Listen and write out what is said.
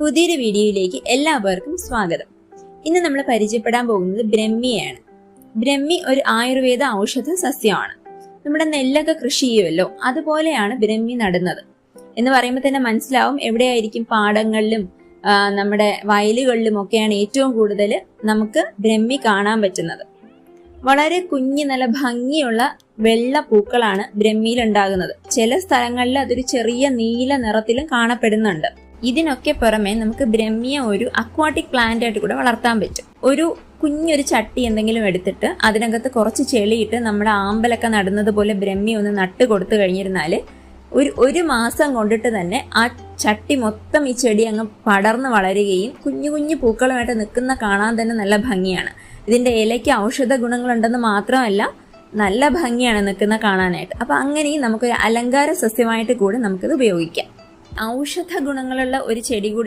പുതിയൊരു വീഡിയോയിലേക്ക് എല്ലാവർക്കും സ്വാഗതം. ഇന്ന് നമ്മൾ പരിചയപ്പെടാൻ പോകുന്നത് ബ്രഹ്മിയാണ്. ബ്രഹ്മി ഒരു ആയുർവേദ ഔഷധ സസ്യമാണ്. നമ്മുടെ നെല്ലൊക്കെ കൃഷി ചെയ്യുമല്ലോ, അതുപോലെയാണ് ബ്രഹ്മി നടുന്നത് എന്ന് പറയുമ്പോൾ തന്നെ മനസ്സിലാവും എവിടെയായിരിക്കും. പാടങ്ങളിലും നമ്മുടെ വയലുകളിലും ഒക്കെയാണ് ഏറ്റവും കൂടുതൽ നമുക്ക് ബ്രഹ്മി കാണാൻ പറ്റുന്നത്. വളരെ കുഞ്ഞു നല്ല ഭംഗിയുള്ള വെള്ള പൂക്കളാണ് ബ്രഹ്മിയിൽ ഉണ്ടാകുന്നത്. ചില സ്ഥലങ്ങളിൽ അതൊരു ചെറിയ നീല നിറത്തിലും കാണപ്പെടുന്നുണ്ട്. ഇതിനൊക്കെ പുറമെ നമുക്ക് ബ്രഹ്മിയെ ഒരു അക്വാട്ടിക് പ്ലാന്റ് ആയിട്ട് കൂടെ വളർത്താൻ പറ്റും. ഒരു കുഞ്ഞൊരു ചട്ടി എന്തെങ്കിലും എടുത്തിട്ട് അതിനകത്ത് കുറച്ച് ചെളിയിട്ട് നമ്മുടെ ആമ്പലൊക്കെ നടുന്നത് പോലെ ബ്രഹ്മി ഒന്ന് നട്ട് കൊടുത്തു കഴിഞ്ഞിരുന്നാൽ ഒരു മാസം കൊണ്ടിട്ട് തന്നെ ആ ചട്ടി മൊത്തം ഈ ചെടി അങ്ങ് പടർന്ന് വളരുകയും കുഞ്ഞു കുഞ്ഞു പൂക്കളുമായിട്ട് നിൽക്കുന്ന കാണാൻ തന്നെ നല്ല ഭംഗിയാണ്. ഇതിന്റെ ഇലയ്ക്ക് ഔഷധ ഗുണങ്ങളുണ്ടെന്ന് മാത്രമല്ല, നല്ല ഭംഗിയാണ് നിൽക്കുന്ന കാണാനായിട്ട്. അപ്പൊ അങ്ങനെയും നമുക്കൊരു അലങ്കാര സസ്യമായിട്ട് കൂടെ നമുക്കിത് ഉപയോഗിക്കാം. ഔഷധ ഗുണങ്ങളുള്ള ഒരു ചെടി കൂടി